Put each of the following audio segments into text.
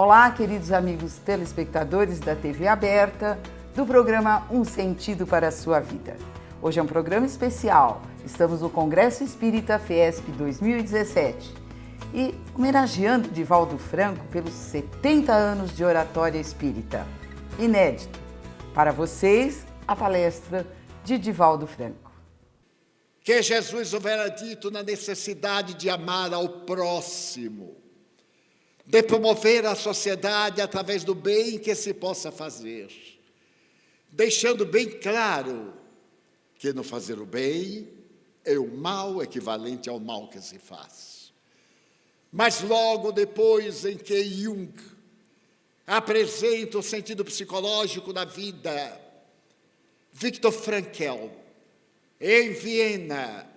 Olá, queridos amigos telespectadores da TV Aberta, do programa Um Sentido para a Sua Vida. Hoje é um programa especial. Estamos no Congresso Espírita FESP 2017 e homenageando Divaldo Franco pelos 70 anos de oratória espírita. Inédito. Para vocês, a palestra de Divaldo Franco. Que Jesus houvera dito na necessidade de amar ao próximo, de promover a sociedade através do bem que se possa fazer, deixando bem claro que no fazer o bem é o mal equivalente ao mal que se faz. Mas logo depois em que Jung apresenta o sentido psicológico da vida, Viktor Frankl, em Viena,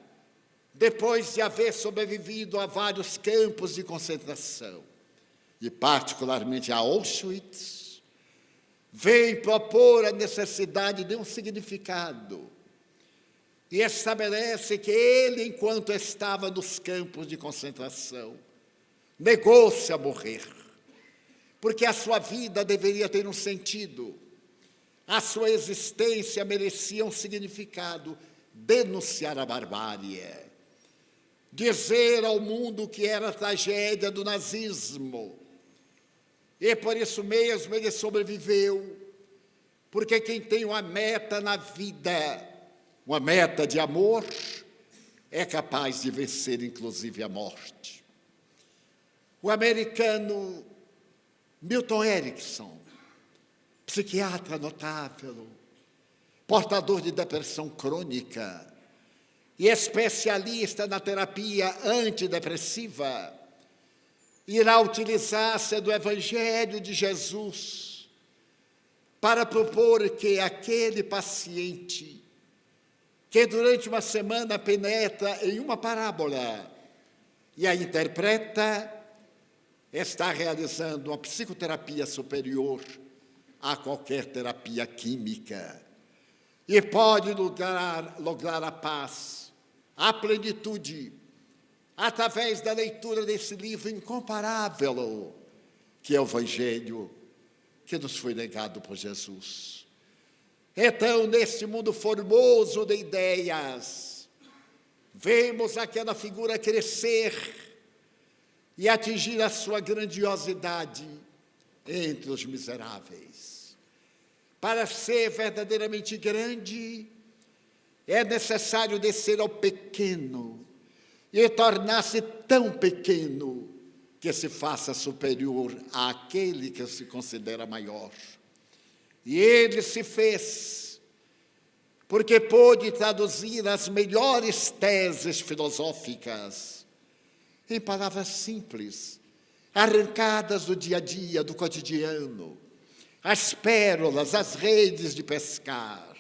depois de haver sobrevivido a vários campos de concentração, e particularmente a Auschwitz, vem propor a necessidade de um significado e estabelece que ele, enquanto estava nos campos de concentração, negou-se a morrer, porque a sua vida deveria ter um sentido, a sua existência merecia um significado, denunciar a barbárie, dizer ao mundo que era a tragédia do nazismo. E por isso mesmo ele sobreviveu, porque quem tem uma meta na vida, uma meta de amor, é capaz de vencer inclusive a morte. O americano Milton Erickson, psiquiatra notável, portador de depressão crônica e especialista na terapia antidepressiva, irá utilizar-se do Evangelho de Jesus para propor que aquele paciente que durante uma semana penetra em uma parábola e a interpreta, está realizando uma psicoterapia superior a qualquer terapia química e pode lograr a paz, a plenitude, através da leitura desse livro incomparável, que é o Evangelho que nos foi negado por Jesus. Então, neste mundo formoso de ideias, vemos aquela figura crescer e atingir a sua grandiosidade entre os miseráveis. Para ser verdadeiramente grande, é necessário descer ao pequeno e tornar-se tão pequeno que se faça superior àquele que se considera maior. E ele se fez, porque pôde traduzir as melhores teses filosóficas em palavras simples, arrancadas do dia a dia, do cotidiano, as pérolas, as redes de pescar,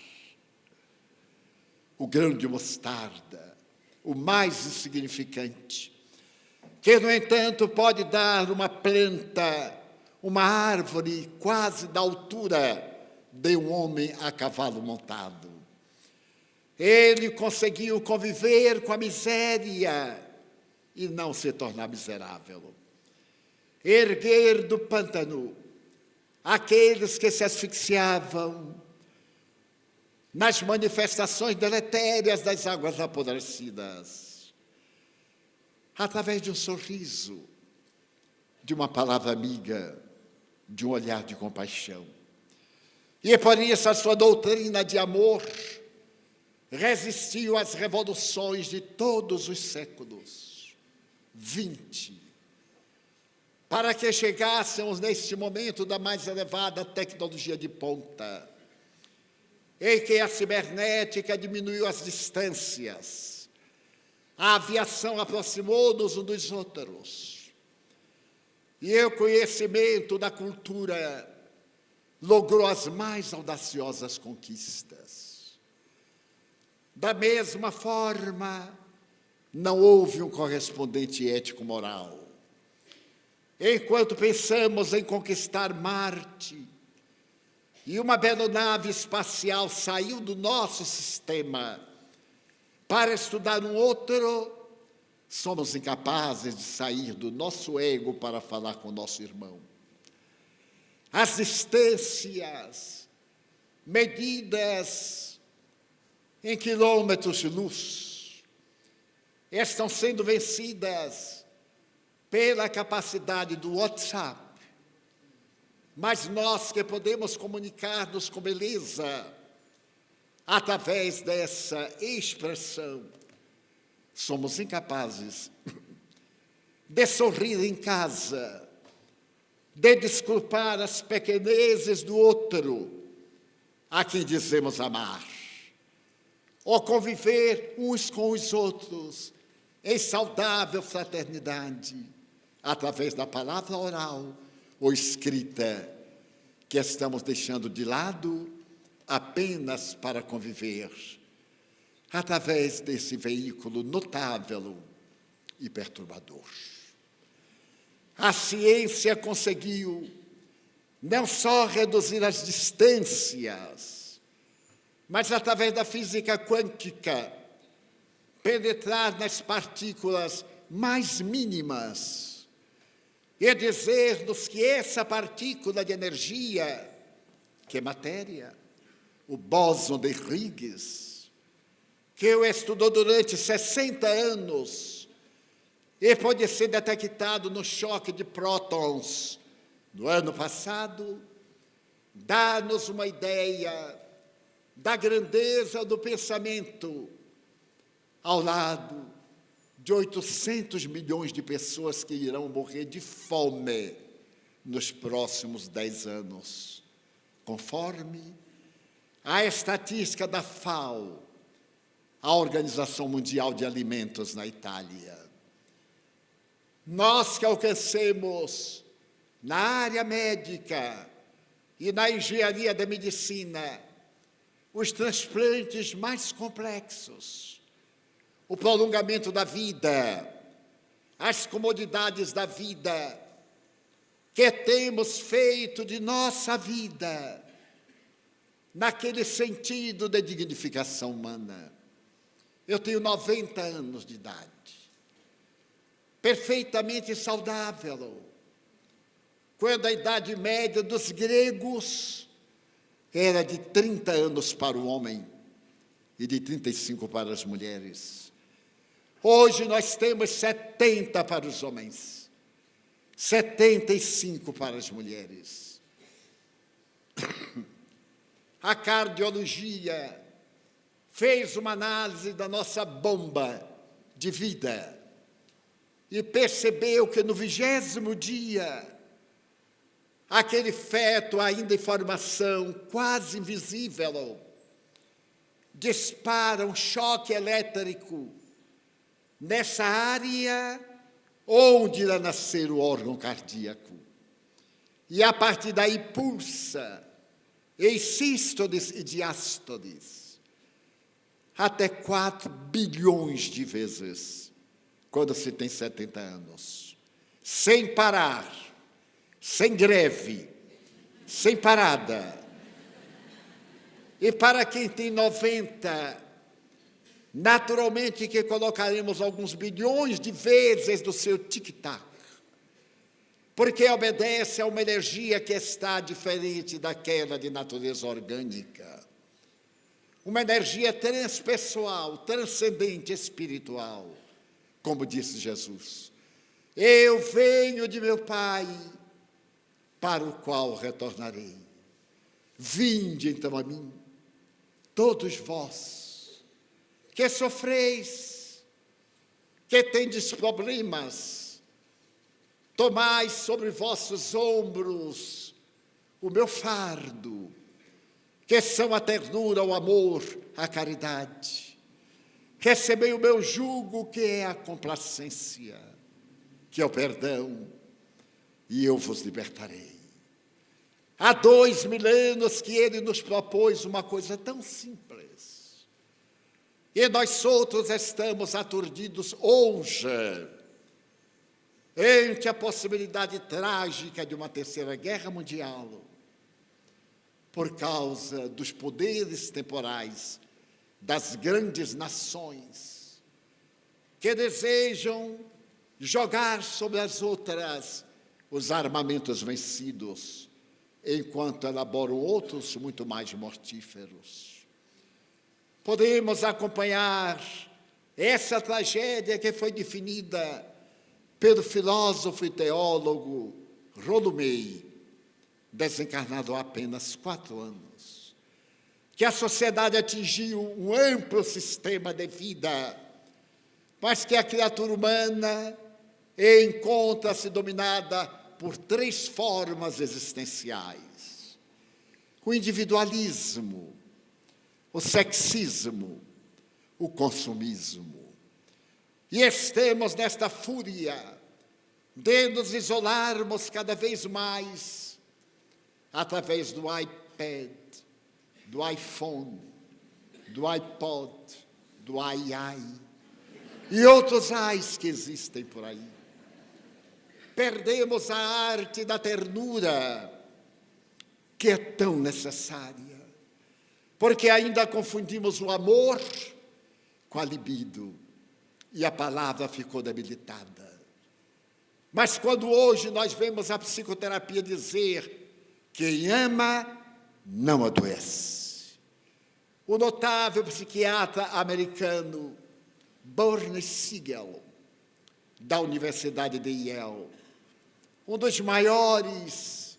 o grão de mostarda, o mais insignificante, que, no entanto, pode dar uma planta, uma árvore quase da altura de um homem a cavalo montado. Ele conseguiu conviver com a miséria e não se tornar miserável. Erguer do pântano aqueles que se asfixiavam nas manifestações deletérias das águas apodrecidas, através de um sorriso, de uma palavra amiga, de um olhar de compaixão. E por isso a sua doutrina de amor resistiu às revoluções de todos os séculos, 20, para que chegássemos neste momento da mais elevada tecnologia de ponta, em que a cibernética diminuiu as distâncias, a aviação aproximou-nos uns dos outros, e o conhecimento da cultura logrou as mais audaciosas conquistas. Da mesma forma, não houve um correspondente ético-moral. Enquanto pensamos em conquistar Marte, e uma bela nave espacial saiu do nosso sistema para estudar um outro, somos incapazes de sair do nosso ego para falar com o nosso irmão. as distâncias medidas em quilômetros de luz estão sendo vencidas pela capacidade do WhatsApp. Mas nós que podemos comunicar-nos com beleza através dessa expressão, somos incapazes de sorrir em casa, de desculpar as pequenezes do outro, a quem dizemos amar, ou conviver uns com os outros em saudável fraternidade, através da palavra oral ou escrita, que estamos deixando de lado apenas para conviver, através desse veículo notável e perturbador. A ciência conseguiu não só reduzir as distâncias, mas através da física quântica, penetrar nas partículas mais mínimas e dizer-nos que essa partícula de energia, que é matéria, o bóson de Higgs, que eu estudou durante 60 anos e pode ser detectado no choque de prótons do ano passado, dá-nos uma ideia da grandeza do pensamento ao lado de 800 milhões de pessoas que irão morrer de fome nos próximos 10 anos, conforme a estatística da FAO, a Organização Mundial de Alimentos na Itália. Nós que alcancemos na área médica e na engenharia da medicina os transplantes mais complexos, o prolongamento da vida, as comodidades da vida, que temos feito de nossa vida, naquele sentido de dignificação humana. Eu tenho 90 anos de idade, perfeitamente saudável, quando a idade média dos gregos era de 30 anos para o homem e de 35 para as mulheres. Hoje nós temos 70 para os homens, 75 para as mulheres. A cardiologia fez uma análise da nossa bomba de vida e percebeu que no 20º dia, aquele feto ainda em formação, quase invisível, dispara um choque elétrico nessa área onde irá nascer o órgão cardíaco. E a partir daí pulsa em sístoles e diástoles até 4 bilhões de vezes quando se tem 70 anos, sem parar, sem greve, sem parada. E para quem tem 90, naturalmente que colocaremos alguns bilhões de vezes do seu tic-tac, porque obedece a uma energia que está diferente daquela de natureza orgânica. Uma energia transpessoal, transcendente, espiritual, como disse Jesus. Eu venho de meu Pai, para o qual retornarei. Vinde então a mim, todos vós, que sofreis, que tendes problemas, tomai sobre vossos ombros o meu fardo, que são a ternura, o amor, a caridade. Recebei o meu jugo, que é a complacência, que é o perdão, e eu vos libertarei. Há 2000 anos que ele nos propôs uma coisa tão simples, e nós outros estamos aturdidos hoje, ante a possibilidade trágica de uma terceira guerra mundial, por causa dos poderes temporais das grandes nações, que desejam jogar sobre as outras os armamentos vencidos, enquanto elaboram outros muito mais mortíferos. Podemos acompanhar essa tragédia que foi definida pelo filósofo e teólogo Rollo May, desencarnado há apenas 4 anos, que a sociedade atingiu um amplo sistema de vida, mas que a criatura humana encontra-se dominada por 3 formas existenciais: o individualismo, o sexismo, o consumismo. E estamos nesta fúria de nos isolarmos cada vez mais através do iPad, do iPhone, do iPod, do AI e outros AIs que existem por aí. Perdemos a arte da ternura, que é tão necessária, porque ainda confundimos o amor com a libido, e a palavra ficou debilitada. Mas quando hoje nós vemos a psicoterapia dizer: quem ama não adoece. O notável psiquiatra americano Bernie Siegel, da Universidade de Yale, um dos maiores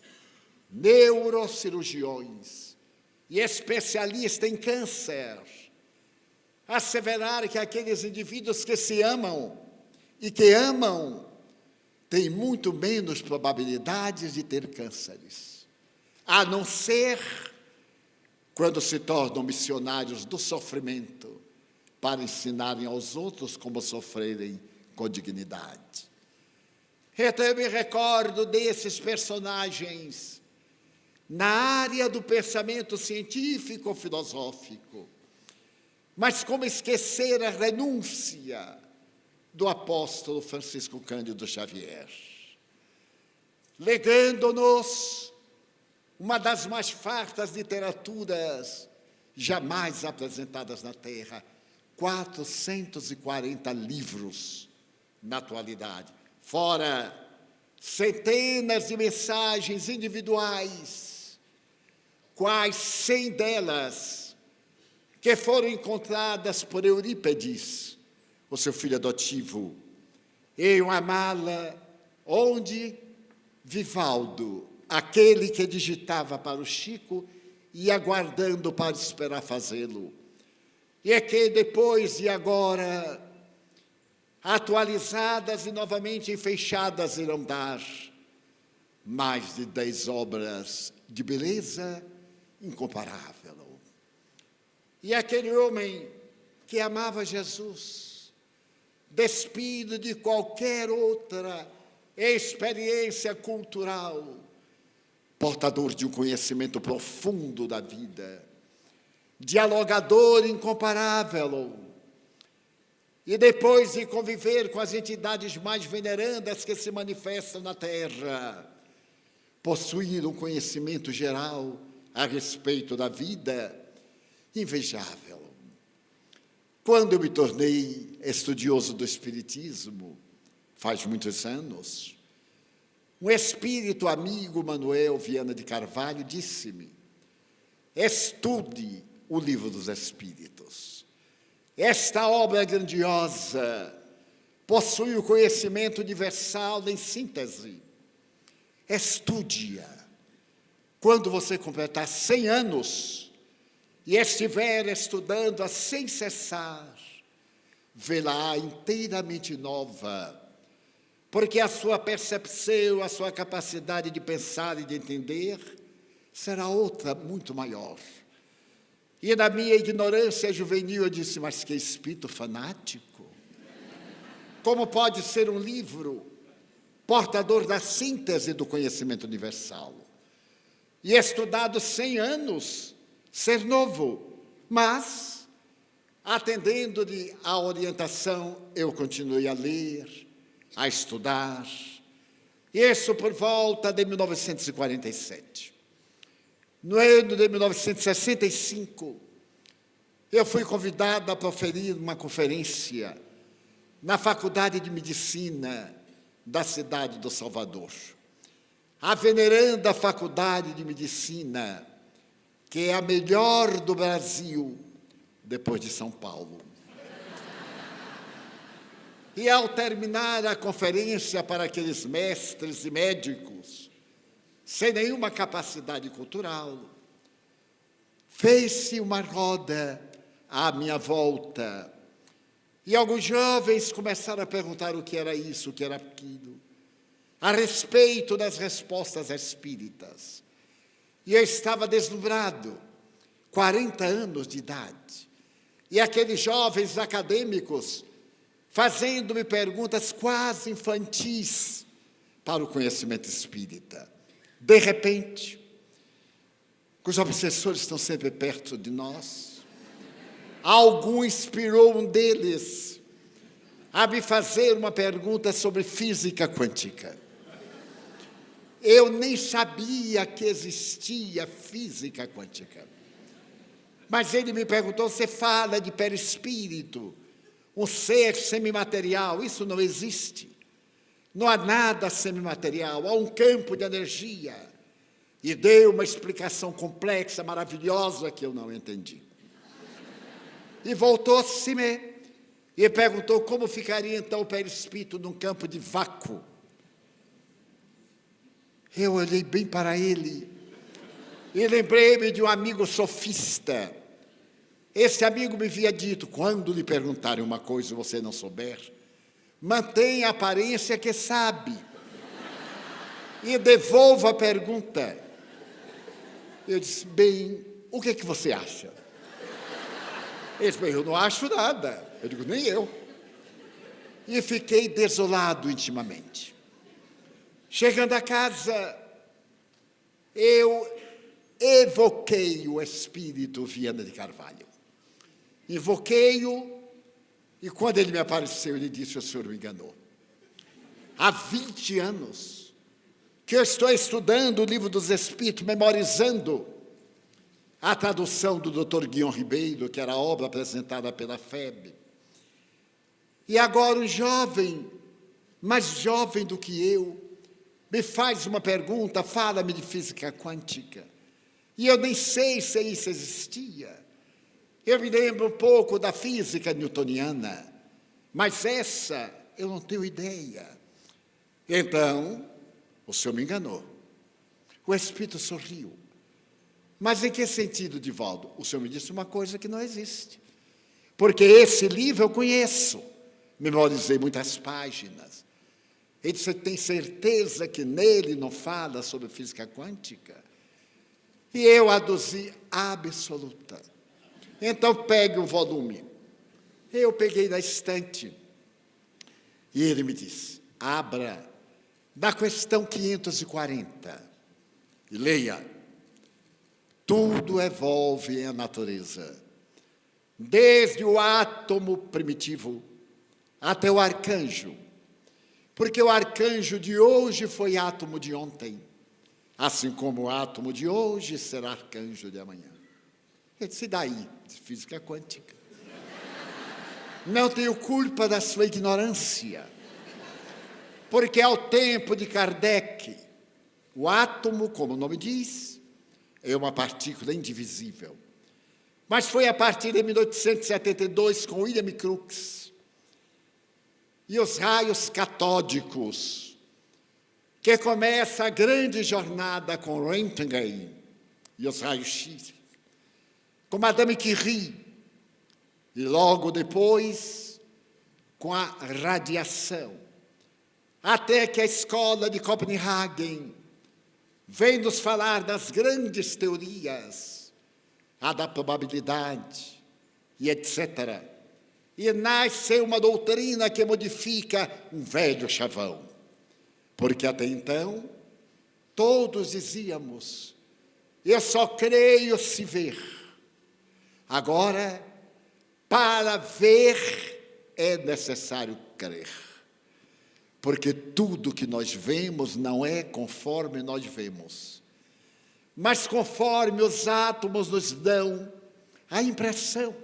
neurocirurgiões e especialista em câncer, asseverar que aqueles indivíduos que se amam e que amam têm muito menos probabilidades de ter cânceres, a não ser quando se tornam missionários do sofrimento para ensinarem aos outros como sofrerem com dignidade. Então eu me recordo desses personagens na área do pensamento científico ou filosófico. Mas como esquecer a renúncia do apóstolo Francisco Cândido Xavier, legando-nos uma das mais fartas literaturas jamais apresentadas na Terra, 440 livros na atualidade, fora centenas de mensagens individuais, quase 100 delas que foram encontradas por Eurípedes, o seu filho adotivo, em uma mala onde Vivaldo, aquele que digitava para o Chico, ia aguardando para esperar fazê-lo. E é que depois e agora, atualizadas e novamente enfeixadas, irão dar mais de 10 obras de beleza incomparável. E aquele homem que amava Jesus, despido de qualquer outra experiência cultural, portador de um conhecimento profundo da vida, dialogador incomparável, e depois de conviver com as entidades mais venerandas que se manifestam na Terra, possuir um conhecimento geral a respeito da vida, invejável. Quando eu me tornei estudioso do Espiritismo, faz muitos anos, um espírito amigo, Manuel Viana de Carvalho, disse-me: estude o Livro dos Espíritos. Esta obra grandiosa possui o conhecimento universal em síntese. Estude-a. Quando você completar 100 anos e estiver estudando-a sem cessar, vê-la inteiramente nova, porque a sua percepção, a sua capacidade de pensar e de entender será outra muito maior. E na minha ignorância juvenil eu disse: mas que espírito fanático! Como pode ser um livro portador da síntese do conhecimento universal e estudado 100 anos, ser novo? Mas, atendendo-lhe à orientação, eu continuei a ler, a estudar, isso por volta de 1947. No ano de 1965, eu fui convidado a proferir uma conferência na Faculdade de Medicina da cidade do Salvador. a veneranda Faculdade de Medicina, que é a melhor do Brasil, depois de São Paulo. E ao terminar a conferência para aqueles mestres e médicos, sem nenhuma capacidade cultural, fez-se uma roda à minha volta. E alguns jovens começaram a perguntar o que era isso, o que era aquilo, a respeito das respostas espíritas. E eu estava deslumbrado, 40 anos de idade. E aqueles jovens acadêmicos fazendo-me perguntas quase infantis para o conhecimento espírita. De repente, os obsessores estão sempre perto de nós, algo inspirou um deles a me fazer uma pergunta sobre física quântica. Eu nem sabia que existia física quântica. Mas ele me perguntou, você fala de perispírito, um ser semimaterial, isso não existe. Não há nada semimaterial, há um campo de energia. E deu uma explicação complexa, maravilhosa, que eu não entendi. E voltou-se-me e perguntou como ficaria então o perispírito num campo de vácuo. Eu olhei bem para ele e lembrei-me de um amigo sofista. Esse amigo me havia dito, quando lhe perguntarem uma coisa e você não souber, mantenha a aparência que sabe e devolva a pergunta. Eu disse, bem, o que você acha? Ele disse, bem, eu não acho nada. Eu digo, nem eu. E fiquei desolado intimamente. Chegando a casa, eu evoquei o espírito Viana de Carvalho. Invoquei-o, e quando ele me apareceu, ele disse, o senhor me enganou. Há 20 anos que eu estou estudando o Livro dos Espíritos, memorizando a tradução do Dr. Guion Ribeiro, que era a obra apresentada pela FEB. E agora um jovem, mais jovem do que eu, me faz uma pergunta, fala-me de física quântica. E eu nem sei se isso existia. Eu me lembro um pouco da física newtoniana, mas essa eu não tenho ideia. Então, o senhor me enganou. O espírito sorriu. Mas em que sentido, Divaldo? O senhor me disse uma coisa que não existe. Porque esse livro eu conheço. Memorizei muitas páginas. Ele disse, você tem certeza que nele não fala sobre física quântica? E eu aduzi absoluta. Então, pegue o volume. Eu peguei da estante. E ele me disse, abra na questão 540 e leia. Tudo evolve em natureza, desde o átomo primitivo até o arcanjo, porque o arcanjo de hoje foi átomo de ontem, assim como o átomo de hoje será arcanjo de amanhã. Ele disse, daí, de física quântica. Não tenho culpa da sua ignorância, porque ao tempo de Kardec, o átomo, como o nome diz, é uma partícula indivisível. Mas foi a partir de 1872, com William Crookes, e os raios catódicos, que começa a grande jornada com Röntgen e os raios-x, com Madame Curie, e logo depois com a radiação, até que a escola de Copenhagen vem nos falar das grandes teorias, a da probabilidade e etc. E nasce uma doutrina que modifica um velho chavão. Porque até então, todos dizíamos, eu só creio se ver. Agora, para ver, é necessário crer. Porque tudo que nós vemos não é conforme nós vemos, mas conforme os átomos nos dão a impressão.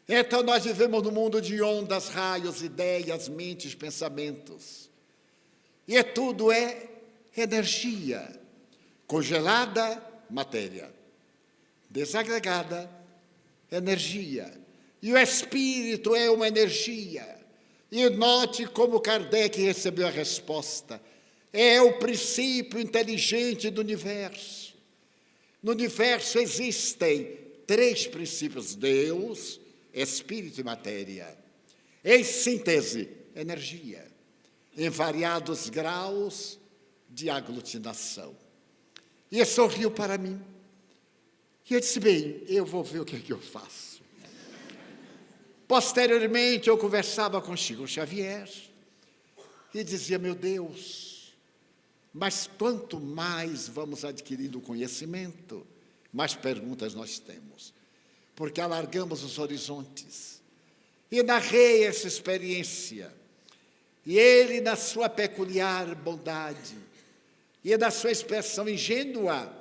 Então, nós vivemos num mundo de ondas, raios, ideias, mentes, pensamentos. E tudo é energia. Congelada, matéria. Desagregada, energia. E o espírito é uma energia. E note como Kardec recebeu a resposta. É o princípio inteligente do universo. No universo existem 3 princípios: Deus, espírito e matéria. Em síntese, energia, em variados graus de aglutinação. E ele sorriu para mim. E eu disse, bem, eu vou ver o que é que eu faço. Posteriormente, eu conversava com Chico Xavier e dizia, meu Deus, mas quanto mais vamos adquirindo conhecimento, mais perguntas nós temos, porque alargamos os horizontes. E narrei essa experiência. E ele, na sua peculiar bondade, e na sua expressão ingênua,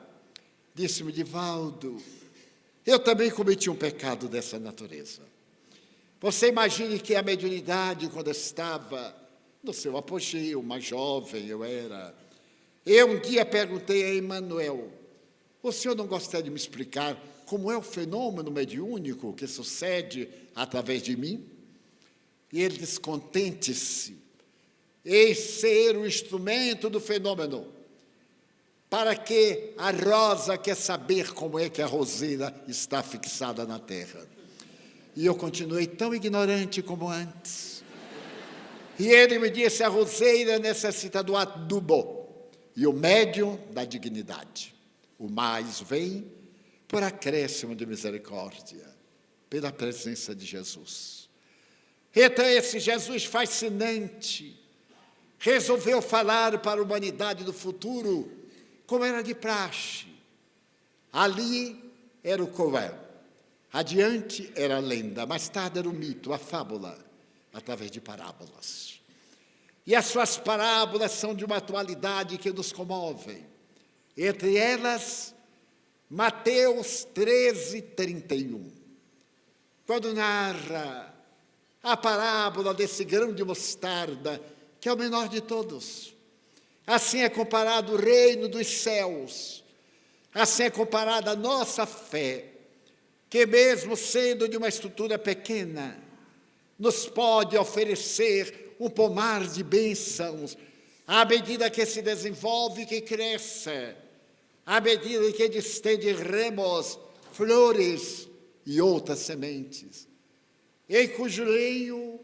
disse-me, Divaldo, eu também cometi um pecado dessa natureza. Você imagine que a mediunidade, quando estava no seu apogeu, mais jovem eu era, eu um dia perguntei a Emmanuel, o senhor não gostaria de me explicar como é o fenômeno mediúnico que sucede através de mim? E ele disse, contente-se em ser o instrumento do fenômeno, para que a rosa quer saber como é que a roseira está fixada na terra. E eu continuei tão ignorante como antes. E ele me disse, a roseira necessita do adubo, e o médium da dignidade. O mais vem por acréscimo de misericórdia, pela presença de Jesus. Então esse Jesus fascinante resolveu falar para a humanidade do futuro, como era de praxe. Ali era o Corão, adiante era a lenda, mais tarde era o mito, a fábula, através de parábolas. E as suas parábolas são de uma atualidade que nos comove. Entre elas, Mateus 13:31, quando narra a parábola desse grão de mostarda, que é o menor de todos. Assim é comparado o reino dos céus, assim é comparada a nossa fé, que mesmo sendo de uma estrutura pequena, nos pode oferecer um pomar de bênçãos, à medida que se desenvolve e que cresce, à medida que distende ramos, flores e outras sementes, em cujo leio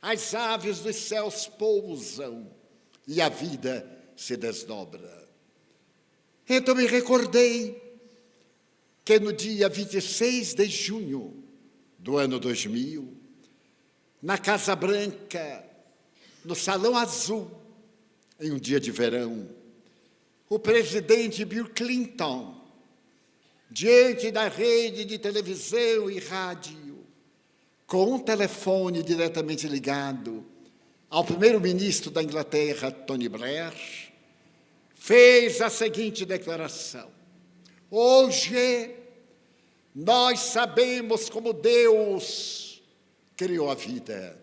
as aves dos céus pousam e a vida se desdobra. Então me recordei que no dia 26 de junho do ano 2000, na Casa Branca, no Salão Azul, em um dia de verão, o presidente Bill Clinton, diante da rede de televisão e rádio, com um telefone diretamente ligado ao primeiro-ministro da Inglaterra, Tony Blair, fez a seguinte declaração: hoje nós sabemos como Deus criou a vida.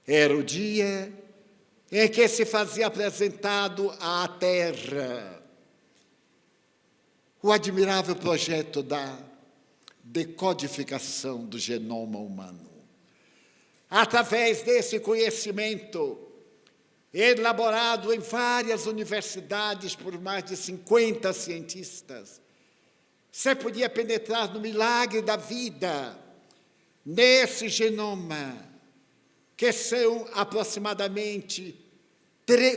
Era o dia em que se fazia apresentado à Terra o admirável projeto da decodificação do genoma humano. Através desse conhecimento, elaborado em várias universidades por mais de 50 cientistas, você podia penetrar no milagre da vida, nesse genoma, que são aproximadamente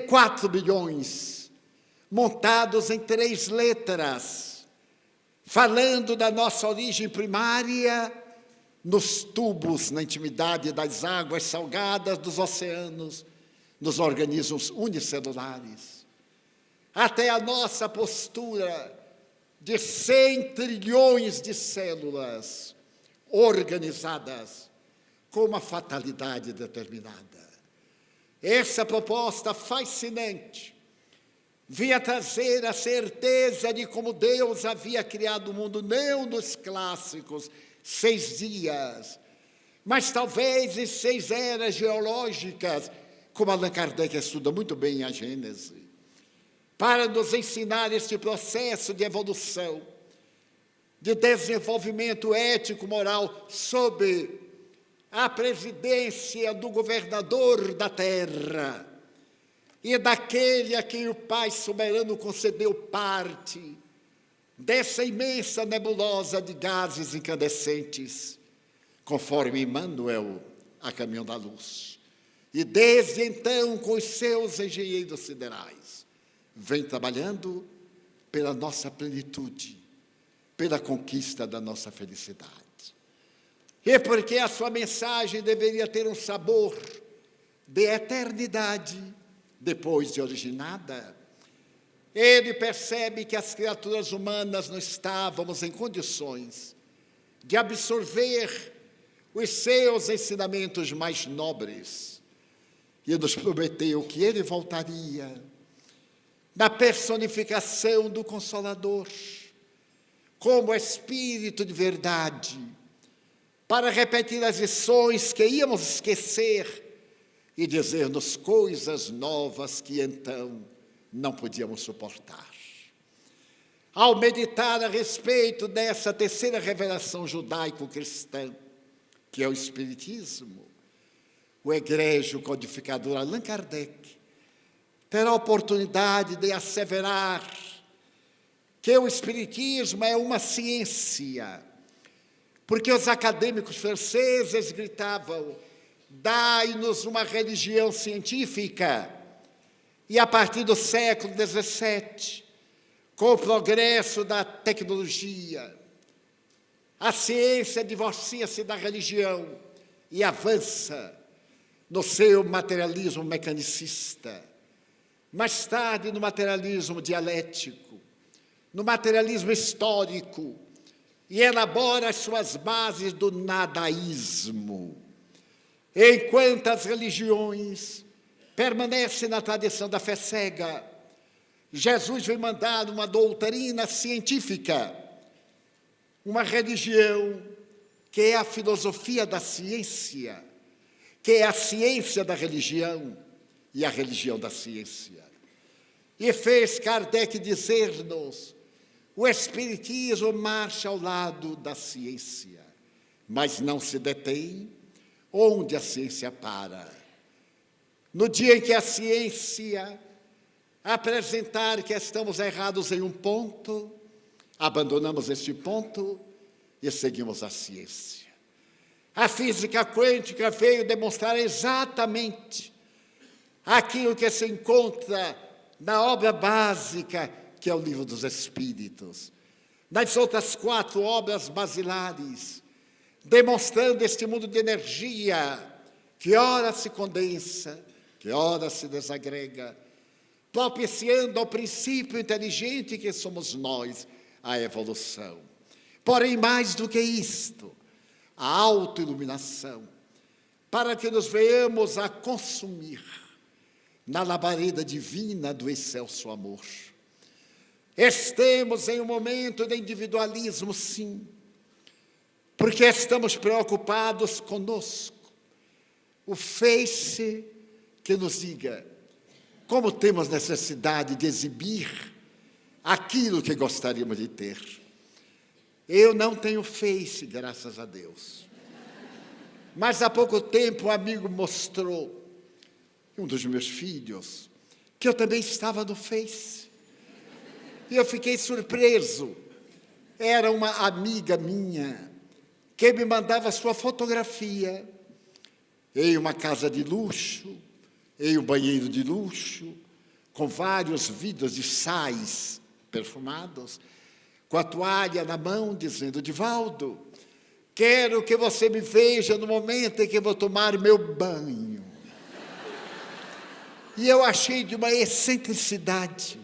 4 bilhões, montados em 3 letras, falando da nossa origem primária, nos tubos, na intimidade das águas salgadas dos oceanos, nos organismos unicelulares, até a nossa postura de 100 trilhões de células organizadas com uma fatalidade determinada. Essa proposta fascinante vinha trazer a certeza de como Deus havia criado o mundo, não nos clássicos 6 dias, mas talvez em 6 eras geológicas, como Allan Kardec estuda muito bem a Gênese. para nos ensinar este processo de evolução, de desenvolvimento ético-moral sob a presidência do governador da terra e daquele a quem o Pai soberano concedeu parte dessa imensa nebulosa de gases incandescentes, conforme Emmanuel, a caminho da luz. E desde então, com os seus engenheiros siderais, vem trabalhando pela nossa plenitude, pela conquista da nossa felicidade. E porque a sua mensagem deveria ter um sabor de eternidade, depois de originada, ele percebe que as criaturas humanas não estávamos em condições de absorver os seus ensinamentos mais nobres. E nos prometeu que ele voltaria na personificação do Consolador, como Espírito de verdade, para repetir as lições que íamos esquecer e dizer-nos coisas novas que então não podíamos suportar. Ao meditar a respeito dessa terceira revelação judaico-cristã, que é o Espiritismo, o egrégio codificador Allan Kardec terá a oportunidade de asseverar que o Espiritismo é uma ciência, porque os acadêmicos franceses gritavam: dai-nos uma religião científica. E a partir do século XVII, com o progresso da tecnologia, a ciência divorcia-se da religião e avança no seu materialismo mecanicista, mais tarde no materialismo dialético, no materialismo histórico, e elabora as suas bases do nadaísmo. Enquanto as religiões permanecem na tradição da fé cega, Jesus vem mandar uma doutrina científica, uma religião que é a filosofia da ciência, que é a ciência da religião e a religião da ciência. E fez Kardec dizer-nos: o Espiritismo marcha ao lado da ciência, mas não se detém onde a ciência para. No dia em que a ciência apresentar que estamos errados em um ponto, abandonamos este ponto e seguimos a ciência. A física quântica veio demonstrar exatamente aquilo que se encontra na obra básica, que é o Livro dos Espíritos, nas outras 4 obras basilares, demonstrando este mundo de energia, que ora se condensa, que ora se desagrega, propiciando ao princípio inteligente que somos nós, a evolução. Porém, mais do que isto, a autoiluminação, para que nos venhamos a consumir na labareda divina do excelso amor. Estamos em um momento de individualismo, sim, porque estamos preocupados conosco. O Face que nos diga como temos necessidade de exibir aquilo que gostaríamos de ter. Eu não tenho Face, graças a Deus. Mas há pouco tempo um amigo mostrou, um dos meus filhos, que eu também estava no Face. E eu fiquei surpreso. Era uma amiga minha que me mandava sua fotografia em uma casa de luxo, em um banheiro de luxo, com vários vidros de sais perfumados, com a toalha na mão, dizendo: Divaldo, quero que você me veja no momento em que eu vou tomar meu banho. E eu achei de uma excentricidade,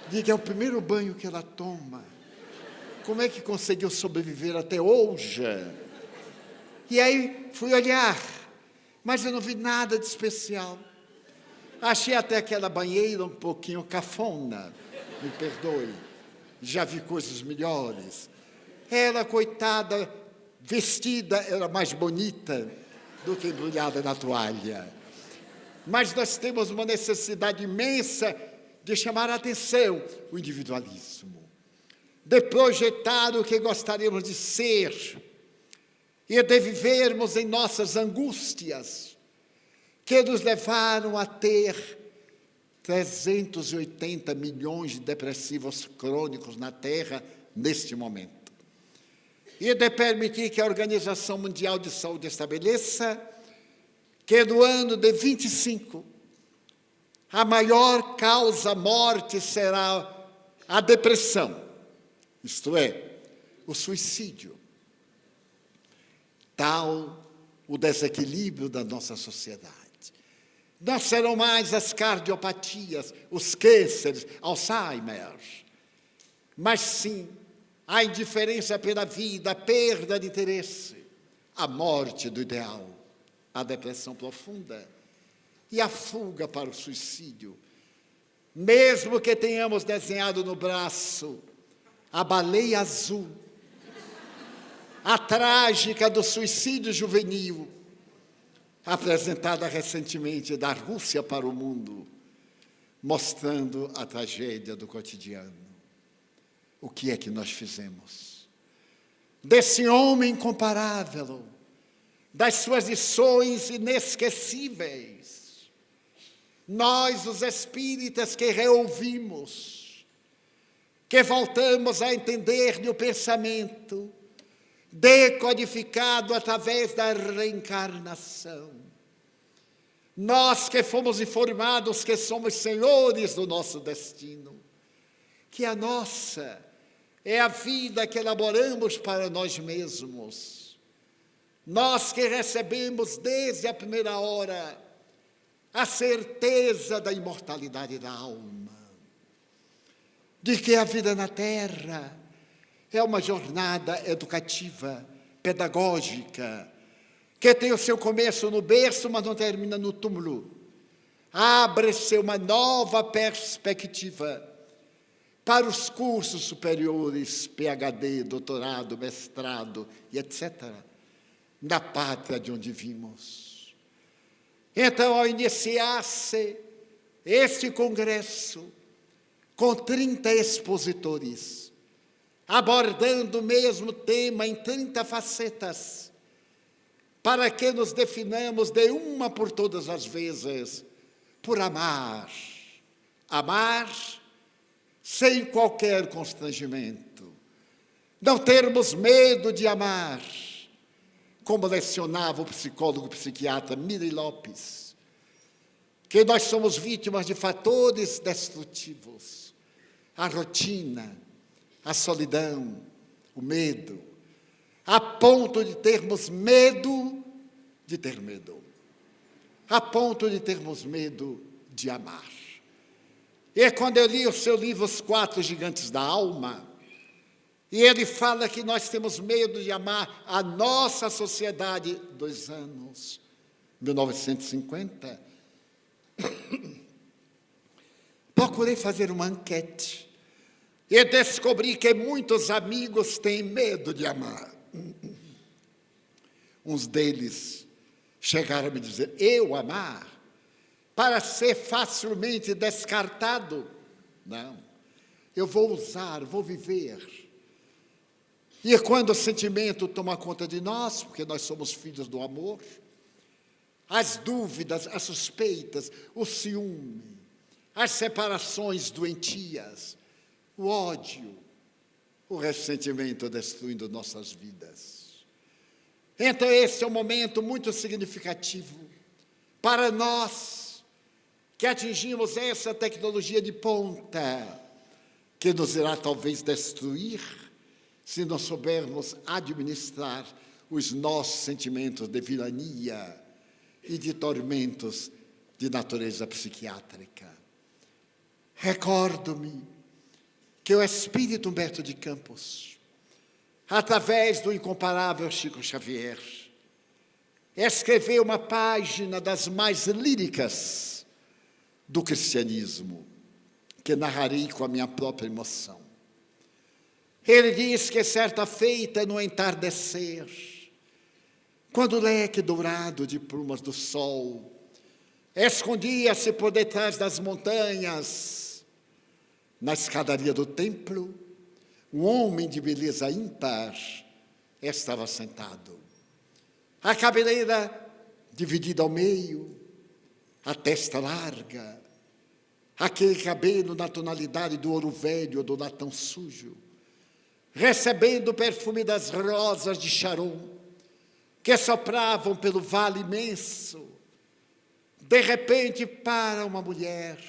de que é o primeiro banho que ela toma. Como é que conseguiu sobreviver até hoje? E aí fui olhar, mas eu não vi nada de especial. Achei até aquela banheira um pouquinho cafona, me perdoe. Já vi coisas melhores. Ela, coitada, vestida, era mais bonita do que embrulhada na toalha. Mas nós temos uma necessidade imensa de chamar a atenção o individualismo, de projetar o que gostaríamos de ser e de vivermos em nossas angústias, que nos levaram a ter 380 milhões de depressivos crônicos na Terra neste momento. E de permitir que a Organização Mundial de Saúde estabeleça que no ano de 25, a maior causa morte será a depressão, isto é, o suicídio. Tal o desequilíbrio da nossa sociedade. Não serão mais as cardiopatias, os cânceres, Alzheimer, mas sim a indiferença pela vida, a perda de interesse, a morte do ideal, a depressão profunda e a fuga para o suicídio. Mesmo que tenhamos desenhado no braço a baleia azul, a trágica do suicídio juvenil, apresentada recentemente da Rússia para o mundo, mostrando a tragédia do cotidiano. O que é que nós fizemos? Desse homem incomparável, das suas lições inesquecíveis, nós, os espíritas que reouvimos, que voltamos a entender-lhe o pensamento, decodificado através da reencarnação. Nós que fomos informados que somos senhores do nosso destino, que a nossa é a vida que elaboramos para nós mesmos. Nós que recebemos desde a primeira hora a certeza da imortalidade da alma, de que a vida na Terra é uma jornada educativa, pedagógica, que tem o seu começo no berço, mas não termina no túmulo. Abre-se uma nova perspectiva para os cursos superiores, PhD, doutorado, mestrado e etc., na pátria de onde vimos. Então, ao iniciar-se este congresso, com 30 expositores, abordando o mesmo tema em 30 facetas, para que nos definamos de uma por todas as vezes, por amar. Amar sem qualquer constrangimento. Não termos medo de amar, como lecionava o psicólogo psiquiatra Miri Lopes, que nós somos vítimas de fatores destrutivos, a rotina, a solidão, o medo, a ponto de termos medo de ter medo, a ponto de termos medo de amar. E quando eu li o seu livro Os Quatro Gigantes da Alma, e ele fala que nós temos medo de amar a nossa sociedade dos anos 1950, procurei fazer uma enquete e descobri que muitos amigos têm medo de amar. Uns deles chegaram a me dizer, eu amar? Para ser facilmente descartado? Não, eu vou usar, vou viver. E quando o sentimento toma conta de nós, porque nós somos filhos do amor, as dúvidas, as suspeitas, o ciúme, as separações doentias, o ódio, o ressentimento destruindo nossas vidas. Então esse é um momento muito significativo para nós que atingimos essa tecnologia de ponta, que nos irá talvez destruir, se não soubermos administrar os nossos sentimentos de vilania e de tormentos de natureza psiquiátrica. Recordo-me que o espírito Humberto de Campos, através do incomparável Chico Xavier, escreveu uma página das mais líricas do cristianismo, que narrarei com a minha própria emoção. Ele diz que certa feita no entardecer, quando o leque dourado de plumas do sol escondia-se por detrás das montanhas, Na escadaria do templo, um homem de beleza ímpar estava sentado. A cabeleira dividida ao meio, a testa larga, aquele cabelo na tonalidade do ouro velho ou do latão sujo, recebendo o perfume das rosas de Sharon, que sopravam pelo vale imenso. De repente para uma mulher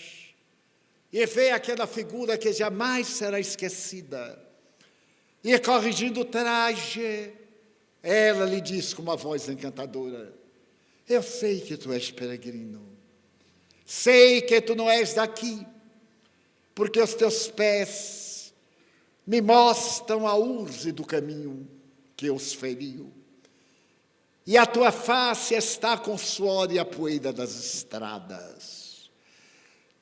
e vê aquela figura que jamais será esquecida. E corrigindo o traje, ela lhe diz com uma voz encantadora: eu sei que tu és peregrino, sei que tu não és daqui, porque os teus pés me mostram a urze do caminho que os feriu, e a tua face está com o suor e a poeira das estradas.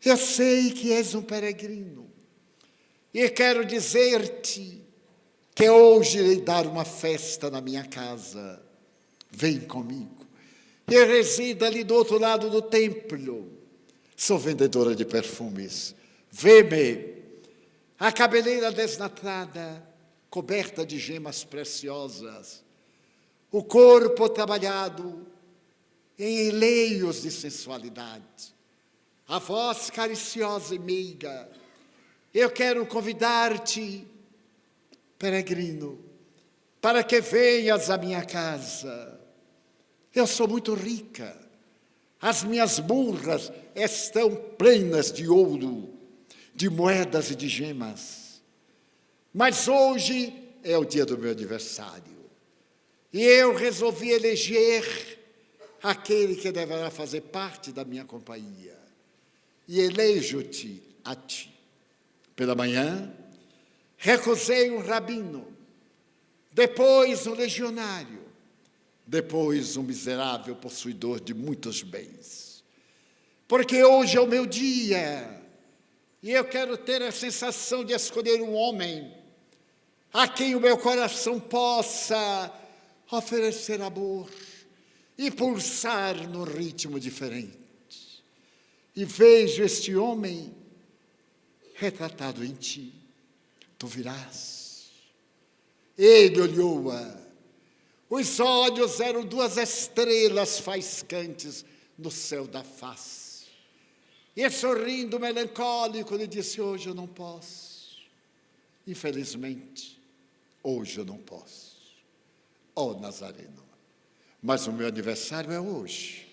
Eu sei que és um peregrino, e quero dizer-te que hoje irei dar uma festa na minha casa. Vem comigo. Eu resido ali do outro lado do templo. Sou vendedora de perfumes. Vê-me. A cabeleira desnatada, coberta de gemas preciosas. O corpo trabalhado em eleios de sensualidade. A voz cariciosa e meiga. Eu quero convidar-te, peregrino, para que venhas à minha casa. Eu sou muito rica. As minhas burras estão plenas de ouro, de moedas e de gemas. Mas hoje é o dia do meu aniversário. E eu resolvi eleger aquele que deverá fazer parte da minha companhia. E elejo-te a ti. Pela manhã, recusei um rabino, depois um legionário, depois um miserável possuidor de muitos bens. Porque hoje é o meu dia, e eu quero ter a sensação de escolher um homem a quem o meu coração possa oferecer amor e pulsar num ritmo diferente. E vejo este homem retratado em ti. Tu virás. Ele olhou-a. Os olhos eram duas estrelas faiscantes no céu da face. E sorrindo melancólico, lhe disse: hoje eu não posso. Infelizmente, hoje eu não posso. Ó Nazareno, mas o meu aniversário é hoje.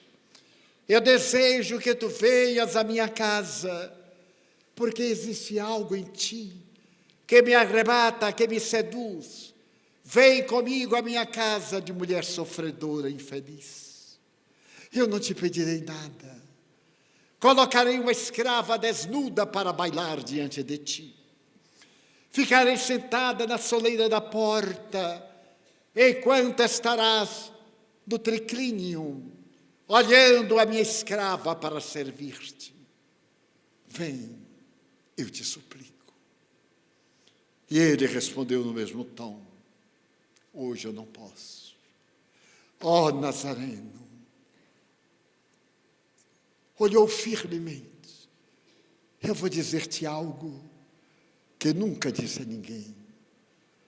Eu desejo que tu venhas à minha casa, porque existe algo em ti que me arrebata, que me seduz. Vem comigo à minha casa de mulher sofredora, infeliz. Eu não te pedirei nada. Colocarei uma escrava desnuda para bailar diante de ti. Ficarei sentada na soleira da porta, enquanto estarás no triclínio, olhando a minha escrava para servir-te. Vem, eu te suplico. E ele respondeu no mesmo tom: hoje eu não posso. Ó Nazareno, olhou firmemente: eu vou dizer-te algo que nunca disse a ninguém.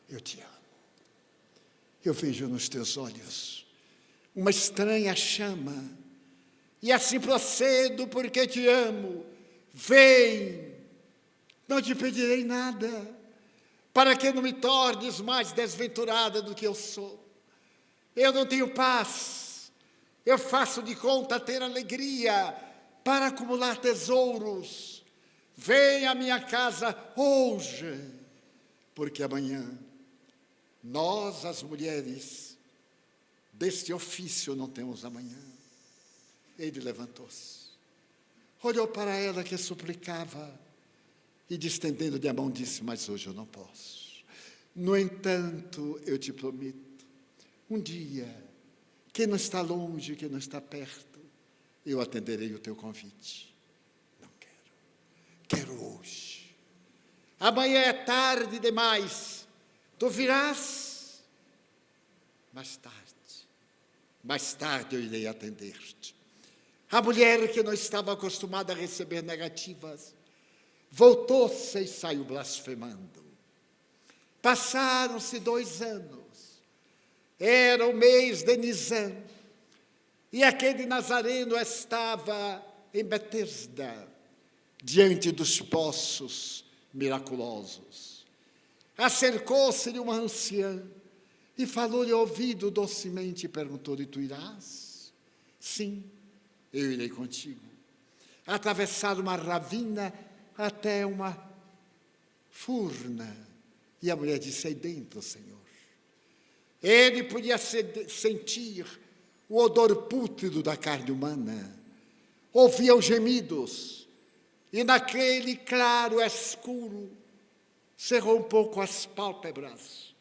Eu te amo. Eu vejo nos teus olhos uma estranha chama, e assim procedo porque te amo. Vem, não te pedirei nada, para que não me tornes mais desventurada do que eu sou. Eu não tenho paz, eu faço de conta ter alegria para acumular tesouros. Vem à minha casa hoje, porque amanhã nós, as mulheres deste ofício, não temos amanhã. Ele levantou-se, olhou para ela que suplicava e, distendendo-lhe a mão, disse: mas hoje eu não posso. No entanto, eu te prometo, um dia, que não está longe, que não está perto, eu atenderei o teu convite. Não quero, quero hoje. Amanhã é tarde demais, tu virás mais tarde eu irei atender-te. A mulher, que não estava acostumada a receber negativas, voltou-se e saiu blasfemando. Passaram-se 2 anos. Era o mês de Nisan. E aquele nazareno estava em Betesda, diante dos poços miraculosos. Acercou-se-lhe uma anciã e falou-lhe ao ouvido docemente e perguntou-lhe: tu irás? Sim, eu irei contigo. Atravessaram uma ravina até uma furna. E a mulher disse: aí dentro, Senhor. Ele podia sentir o odor pútrido da carne humana. Ouvia os gemidos. E naquele claro escuro, cerrou um pouco as pálpebras.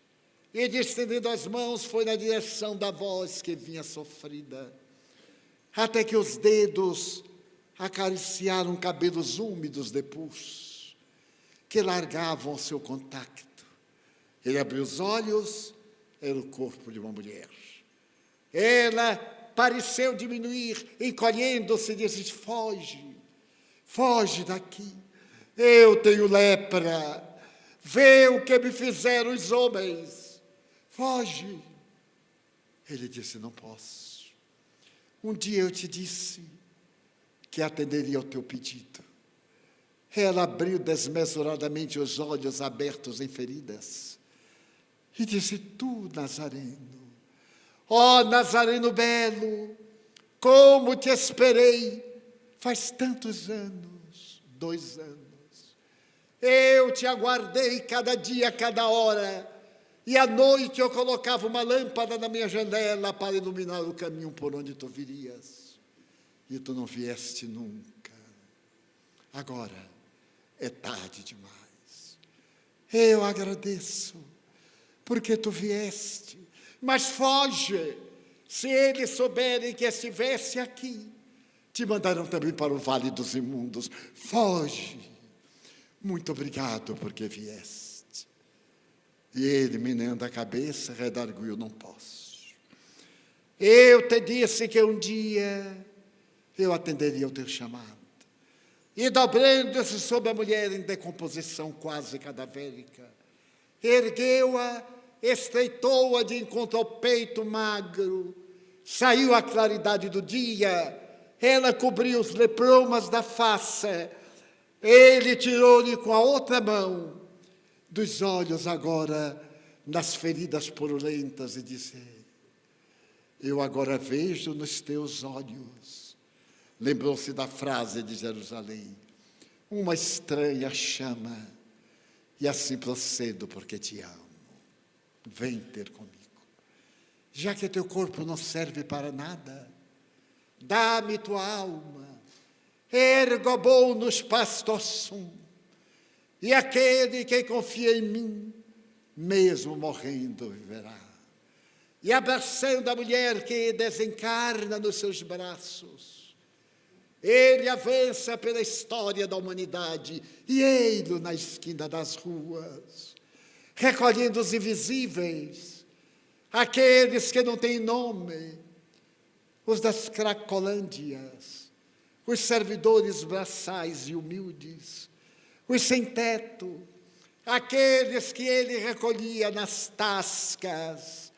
E, estendendo as mãos, foi na direção da voz que vinha sofrida. Até que os dedos acariciaram cabelos úmidos de pus, que largavam o seu contacto. Ele abriu os olhos, era o corpo de uma mulher. Ela pareceu diminuir, encolhendo-se e disse: foge, foge daqui, eu tenho lepra, vê o que me fizeram os homens, foge. Ele disse: não posso. Um dia eu te disse que atenderia ao teu pedido. Ela abriu desmesuradamente os olhos abertos em feridas e disse: tu, Nazareno, ó Nazareno belo, como te esperei, faz tantos anos, 2 anos. Eu te aguardei cada dia, cada hora, e à noite eu colocava uma lâmpada na minha janela para iluminar o caminho por onde tu virias. E tu não vieste nunca. Agora é tarde demais. Eu agradeço, porque tu vieste, mas foge. Se eles souberem que estivesse aqui, te mandarão também para o vale dos imundos. Foge. Muito obrigado porque vieste. E ele, meneando a cabeça, redarguiu: não posso. Eu te disse que um dia eu atenderia ao teu chamado. E dobrando-se sobre a mulher em decomposição quase cadavérica, ergueu-a, estreitou-a de encontro ao peito magro, saiu a claridade do dia, ela cobriu os lepromas da face, ele tirou-lhe com a outra mão dos olhos agora nas feridas purulentas e disse: eu agora vejo nos teus olhos. Lembrou-se da frase de Jerusalém: uma estranha chama, e assim procedo porque te amo. Vem ter comigo. Já que teu corpo não serve para nada, dá-me tua alma, ergo bonus pastor sum, e aquele que confia em mim, mesmo morrendo, viverá. E abraçando a mulher que desencarna nos seus braços, ele avança pela história da humanidade, e ele na esquina das ruas, recolhendo os invisíveis, aqueles que não têm nome, os das cracolândias, os servidores braçais e humildes, os sem teto, aqueles que ele recolhia nas tascas,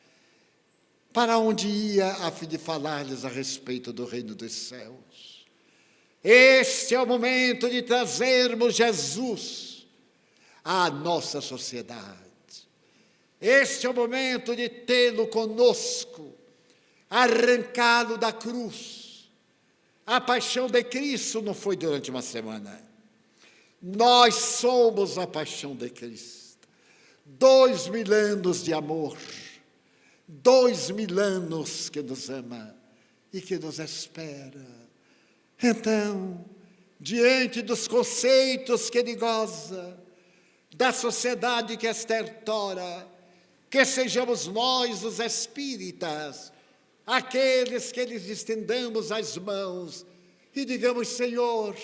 para onde ia a fim de falar-lhes a respeito do reino dos céus. Este é o momento de trazermos Jesus à nossa sociedade. Este é o momento de tê-lo conosco, arrancá-lo da cruz. A paixão de Cristo não foi durante uma semana. Nós somos a paixão de Cristo. 2000 anos de amor, 2000 anos que nos ama e que nos espera. Então, diante dos conceitos que ele goza, da sociedade que estertora, que sejamos nós, os espíritas, aqueles que lhes estendamos as mãos e digamos: Senhor,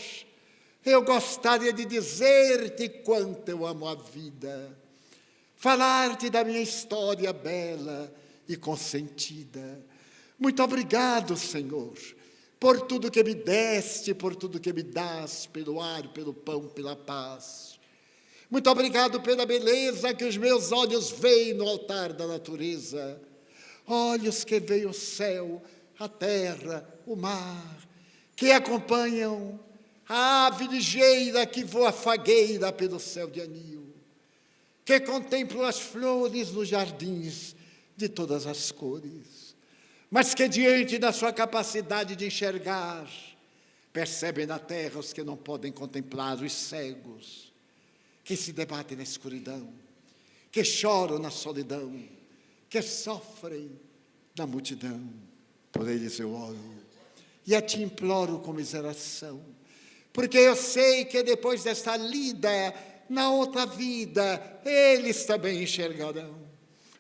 eu gostaria de dizer-te quanto eu amo a vida, falar-te da minha história bela e consentida. Muito obrigado, Senhor, por tudo que me deste, por tudo que me dás, pelo ar, pelo pão, pela paz. Muito obrigado pela beleza que os meus olhos veem no altar da natureza. Olhos que veem o céu, a terra, o mar, que acompanham a ave ligeira que voa fagueira pelo céu de anil, que contemplam as flores nos jardins de todas as cores, mas que diante da sua capacidade de enxergar, percebem na terra os que não podem contemplar, os cegos, que se debatem na escuridão, que choram na solidão, que sofrem na multidão. Por eles eu oro e a ti imploro comiseração, porque eu sei que depois desta lida, na outra vida, eles também enxergarão.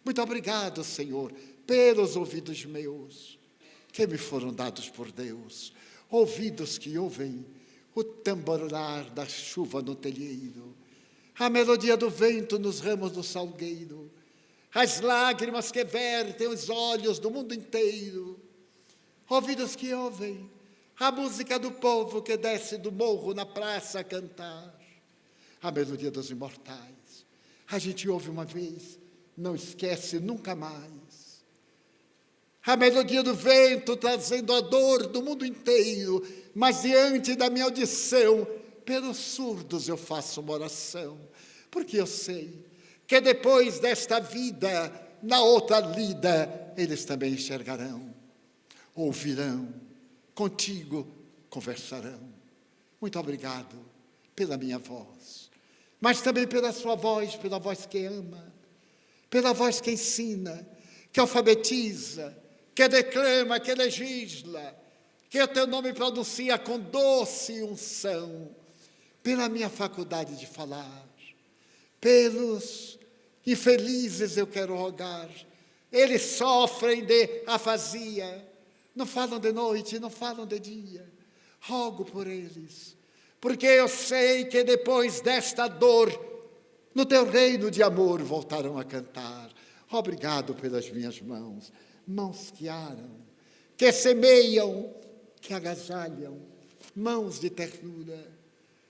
Muito obrigado, Senhor, pelos ouvidos meus, que me foram dados por Deus, ouvidos que ouvem o tamborilar da chuva no telheiro, a melodia do vento nos ramos do salgueiro, as lágrimas que vertem os olhos do mundo inteiro, ouvidos que ouvem a música do povo que desce do morro na praça a cantar, a melodia dos imortais. A gente ouve uma vez, não esquece nunca mais. A melodia do vento trazendo a dor do mundo inteiro, mas diante da minha audição, pelos surdos eu faço uma oração, porque eu sei que depois desta vida, na outra lida, eles também enxergarão, ouvirão, contigo conversarão. Muito obrigado pela minha voz, mas também pela sua voz, pela voz que ama, pela voz que ensina, que alfabetiza, que declama, que legisla, que o teu nome pronuncia com doce unção, pela minha faculdade de falar, pelos infelizes eu quero rogar, eles sofrem de afasia, não falam de noite, não falam de dia. Rogo por eles, porque eu sei que depois desta dor, no teu reino de amor voltarão a cantar. Obrigado pelas minhas mãos, mãos que aram, que semeiam, que agasalham, mãos de ternura,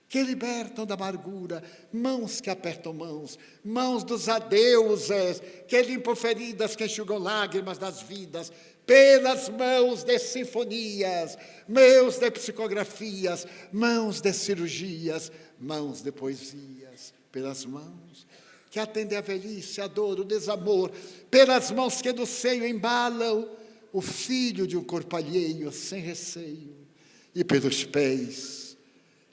que libertam da amargura, mãos que apertam mãos, mãos dos adeuses, que limpam feridas, que enxugam lágrimas das vidas, pelas mãos de sinfonias, mãos de psicografias, mãos de cirurgias, mãos de poesias, pelas mãos que atendem a velhice, a dor, o desamor, pelas mãos que do seio embalam o filho de um corpo alheio, sem receio, e pelos pés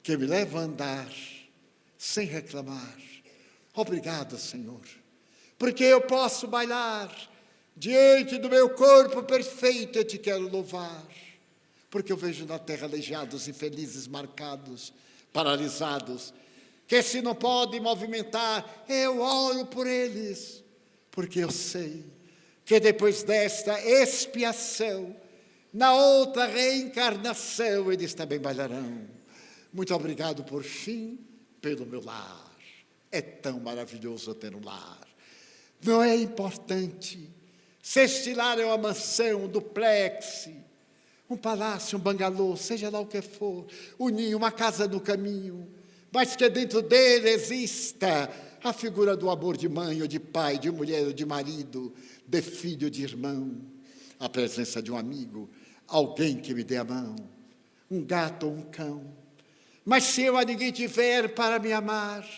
que me levam a andar sem reclamar. Obrigado, Senhor, porque eu posso bailar diante do meu corpo perfeito. Eu te quero louvar, porque eu vejo na terra aleijados, infelizes, marcados, paralisados, que se não podem movimentar, eu oro por eles, porque eu sei que depois desta expiação, na outra reencarnação, eles também bailarão. Muito obrigado, por fim, pelo meu lar. É tão maravilhoso ter um lar. Não é importante se este lar é uma mansão, um duplex, um palácio, um bangalô, seja lá o que for, um ninho, uma casa no caminho, mas que dentro dele exista a figura do amor de mãe ou de pai, de mulher ou de marido, de filho, de irmão, a presença de um amigo, alguém que me dê a mão, um gato ou um cão. Mas se eu a ninguém tiver para me amar,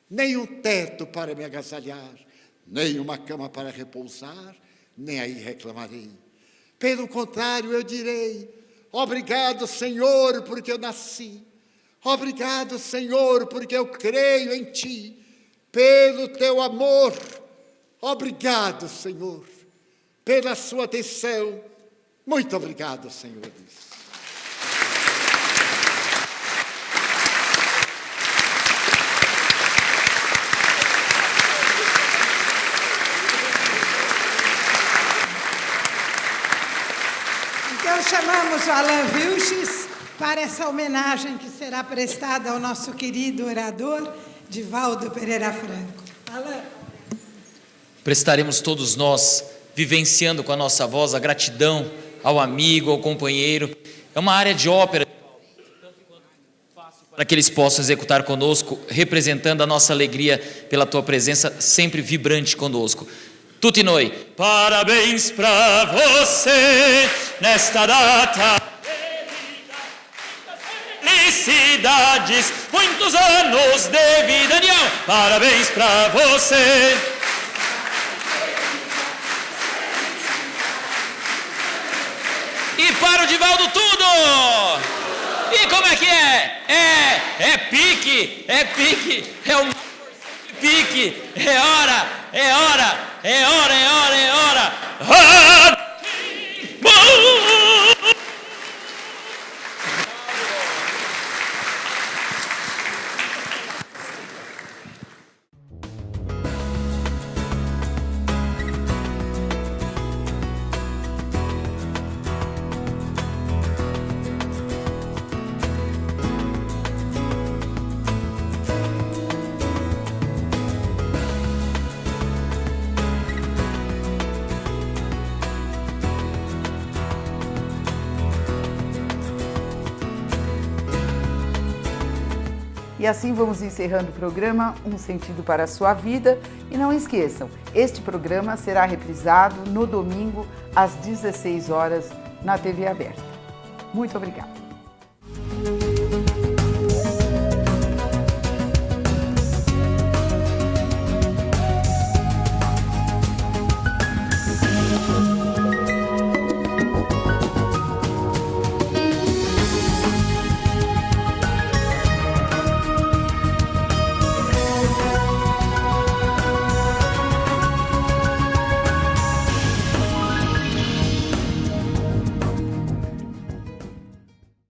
nem um teto para me agasalhar, nem uma cama para repousar, nem aí reclamarei. Pelo contrário, eu direi: obrigado, Senhor, porque eu nasci. Obrigado, Senhor, porque eu creio em Ti. Pelo Teu amor. Obrigado, Senhor, pela Sua atenção. Muito obrigado, Senhor. Então chamamos o Alain Vilches para essa homenagem que será prestada ao nosso querido orador, Divaldo Pereira Franco. Alain. Prestaremos todos nós, vivenciando com a nossa voz a gratidão ao amigo, ao companheiro, É uma área de ópera, para que eles possam executar conosco, representando a nossa alegria pela tua presença, sempre vibrante conosco. Tutti noi. Parabéns para você nesta data. Felicidades, muitos anos de vida. Daniel, parabéns para você. E para o Divaldo tudo. E como é que é? É pique, é o pique, é hora. E assim vamos encerrando o programa Um Sentido para a Sua Vida. E não esqueçam, este programa será reprisado no domingo às 16 horas na TV aberta. Muito obrigada.